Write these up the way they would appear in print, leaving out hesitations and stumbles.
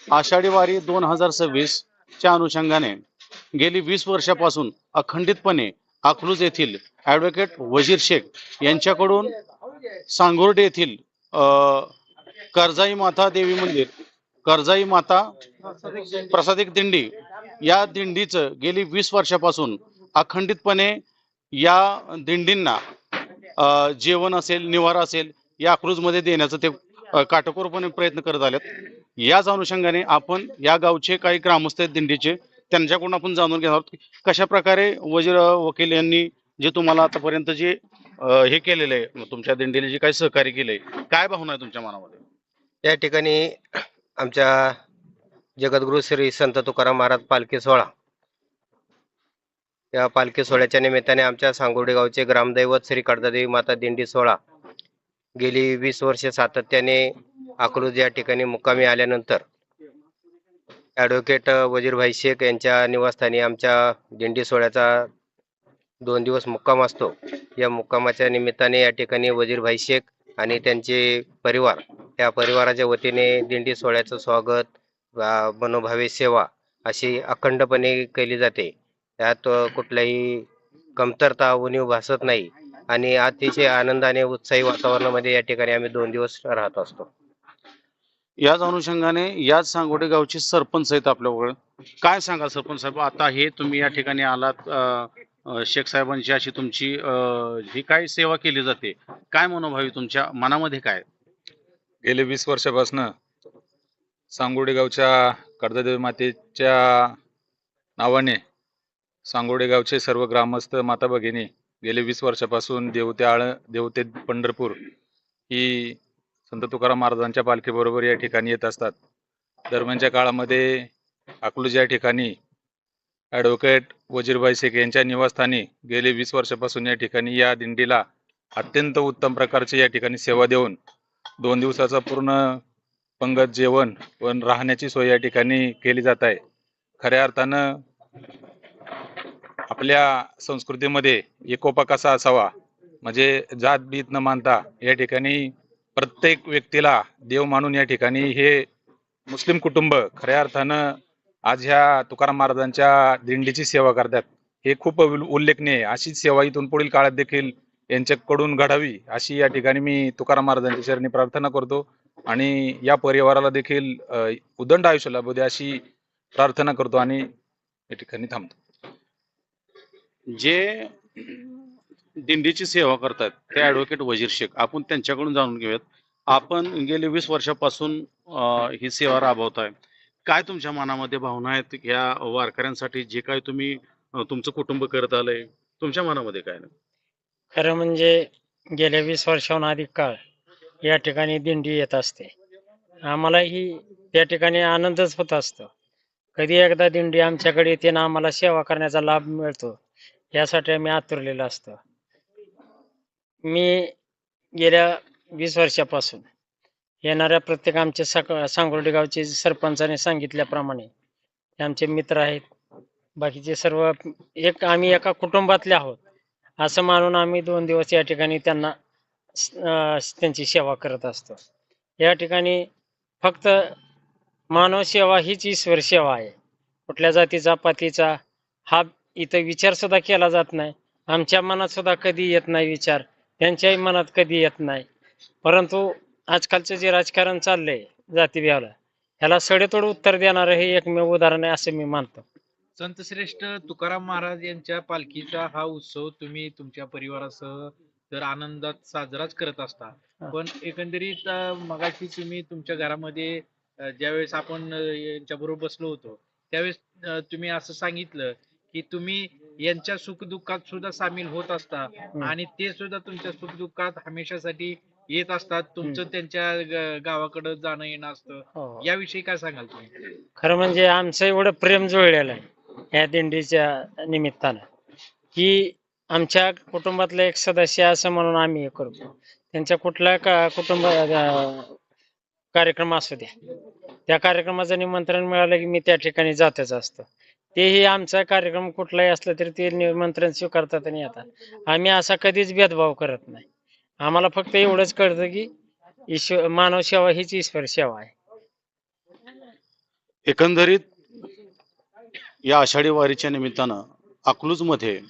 आषाढी वारी 2026 च्या अनुषंगाने गेली 20 वर्षापासून अखंडितपणे अकलूज येथील ॲडव्होकेट वजीर शेख यांच्याकडून सांगोर्डे येथील करजाई माता देवी मंदिर, करजाई माता प्रसादिक दिंडी या दिंडीचं गेली 20 वर्षापासून अखंडितपणे या दिंडींना जेवण असेल, निवारा असेल, या अकलूजमध्ये देण्याचं ते काटेकोरपणे प्रयत्न करत आलेत. याच अनुषंगाने आपण या गावचे काही ग्रामस्थ आहेत दिंडीचे, त्यांच्याकडून आपण जाणून घेणार आहोत कशा प्रकारे वजीर वकील यांनी जे तुम्हाला आतापर्यंत जे हे केलेलं आहे, तुमच्या दिंडीने जे काही सहकार्य केलंय, काय भावना आहे तुमच्या मनामध्ये? या ठिकाणी आमच्या जगद्गुरु श्री संत तुकाराम महाराज पालखी सोहळा, या पालखी सोहळ्याच्या निमित्ताने आमच्या सांगोर्डे गावचे ग्रामदैवत श्री कडदादेवी माता दिंडी सोहळा गेली 20 वर्षे सातत्याने अकलूज या ठिकाणी मुक्कामी आल्यानंतर ॲडव्होकेट वजीरभाई शेख यांच्या निवासस्थानी आमच्या दिंडी सोहळ्याचा 2 दिवस मुक्काम असतो. या मुक्कामाच्या निमित्ताने या ठिकाणी वजीरभाई शेख आणि त्यांचे परिवार, या परिवाराच्या वतीने दिंडी सोहळ्याचं स्वागत, मनोभावे सेवा अशी अखंडपणे केली जाते. त्यात कुठल्याही कमतरता उणीव भासत नाही आणि अतिशय आनंदाने उत्साही वातावरणामध्ये या ठिकाणी आम्ही 2 दिवस राहत असतो. याच अनुषंगाने याच सांगोडे गावचे सरपंच आहेत आपल्याकडे, काय सांगा सरपंच साहेब, आता हे तुम्ही या ठिकाणी आलात, शेख साहेबांची अशी तुमची ही काय सेवा केली जाते, काय मनोभावी तुमच्या मनामध्ये काय? गेले 20 वर्षापासून सांगोडे गावच्या कडदादेवी मातेच्या नावाने सांगोडे गावचे सर्व ग्रामस्थ माता भगिनी गेले 20 वर्षापासून देव ते पंढरपूर ही संत तुकाराम महाराजांच्या पालखीबरोबर या ठिकाणी येत असतात. दरम्यानच्या काळामध्ये अकलूज या ठिकाणी ॲडव्होकेट वजीरभाई शेख यांच्या निवासस्थानी गेले 20 वर्षापासून या ठिकाणी या दिंडीला अत्यंत उत्तम प्रकारची या ठिकाणी सेवा देऊन 2 दिवसाचा पूर्ण पंगत जेवण व राहण्याची सोय या ठिकाणी केली जात आहे. खऱ्या अर्थानं आपल्या संस्कृतीमध्ये एकोपा कसा असावा, म्हणजे जात बीत न मानता या ठिकाणी प्रत्येक व्यक्तीला देव मानून या ठिकाणी हे मुस्लिम कुटुंब खऱ्या अर्थानं आज ह्या तुकाराम महाराजांच्या दिंडीची सेवा करतात. हे खूप उल्लेखनीय आहे. अशीच सेवा इथून पुढील काळात देखील यांच्याकडून घडावी अशी या ठिकाणी मी तुकाराम महाराजांच्या चरणी प्रार्थना करतो आणि या परिवाराला देखील उदंड आयुष्य लाभू दे अशी प्रार्थना करतो आणि या ठिकाणी थांबतो. जे दिंडीची सेवा करतात ते ॲडव्होकेट वजीर शेख, आपण त्यांच्याकडून जाणून घेऊयात. आपण गेले 20 वर्षापासून ही सेवा राबवताय, काय तुमच्या मनामध्ये भावना आहेत या वारकऱ्यांसाठी, जे काय तुम्ही तुमचं कुटुंब करत आलंय, तुमच्या मनामध्ये काय? खरं म्हणजे गेल्या 20 वर्षाहून अधिक काळ या ठिकाणी दिंडी येत असते. आम्हालाही त्या ठिकाणी आनंदच होत असतो. कधी एकदा दिंडी आमच्याकडे येते ना आम्हाला सेवा करण्याचा लाभ मिळतो, यासाठी आम्ही आतुरलेलो असतो. मी गेल्या 20 वर्षापासून येणाऱ्या प्रत्येक आमच्या सांगोर्डे गावचे सरपंचाने सांगितल्याप्रमाणे आमचे मित्र आहेत, बाकीचे सर्व आम्ही एका कुटुंबातले आहोत असं मानून आम्ही 2 दिवस या ठिकाणी त्यांना त्यांची सेवा करत असतो. या ठिकाणी फक्त मानव सेवा हीच ईश्वर सेवा आहे. कुठल्या जातीचा पातीचा हा इथं विचार सुद्धा केला जात नाही. आमच्या मनात सुद्धा कधी येत नाही विचार, त्यांच्याही मनात कधी येत नाही. परंतु आजकालचं जे राजकारण चाललंय जातीभेवाला, ह्याला सडेतोड उत्तर देणारं हे एकमेव उदाहरण आहे असं मी मानतो. संतश्रेष्ठ तुकाराम महाराज यांच्या पालखीचा हा उत्सव तुम्ही तुमच्या परिवारासह तर आनंदात साजराच करत असता, पण एकंदरीत मगाशी तुम्ही तुमच्या घरामध्ये ज्यावेळेस आपण यांच्या बरोबर बसलो होतो त्यावेळेस तुम्ही असं सांगितलं की तुम्ही यांच्या सुखदुःखात सुद्धा सामील होत असता आणि ते सुद्धा तुमच्या सुखदुःखात हमेशासाठी येत असतात. तुमचं त्यांच्या गावाकडे जाणं येणं असतं, याविषयी काय सांगाल तुम्ही? खरं म्हणजे आमचं एवढं प्रेम जुळलेलं आहे या दिंडीच्या निमित्तानं की आमच्या कुटुंबातला एक सदस्य असं म्हणून आम्ही हे करतो. त्यांच्या कुठला कुटुंब कार्यक्रम असू द्या, त्या कार्यक्रमाचं निमंत्रण मिळालं की मी त्या ठिकाणी जातच असतो. तेही आमचा कार्यक्रम कुठलाही असला तरी ते निमंत्रण स्वीकारतात आणि येतात. आम्ही असा कधीच भेदभाव करत नाही. आम्हाला फक्त एवढंच कळतं की मानव सेवा हीच ईश्वर सेवा आहे. एकंदरीत या आषाढी वारीच्या निमित्तानं अकलूजमध्ये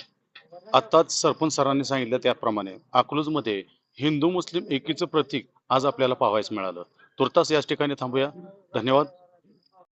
आताच सरपंच सरांनी सांगितलं त्याप्रमाणे अकलूजमध्ये हिंदू मुस्लिम एकीचं प्रतीक आज आपल्याला पाहावयास मिळालं. तुर्तास याच ठिकाणी थांबूया. धन्यवाद.